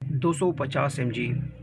250 mg۔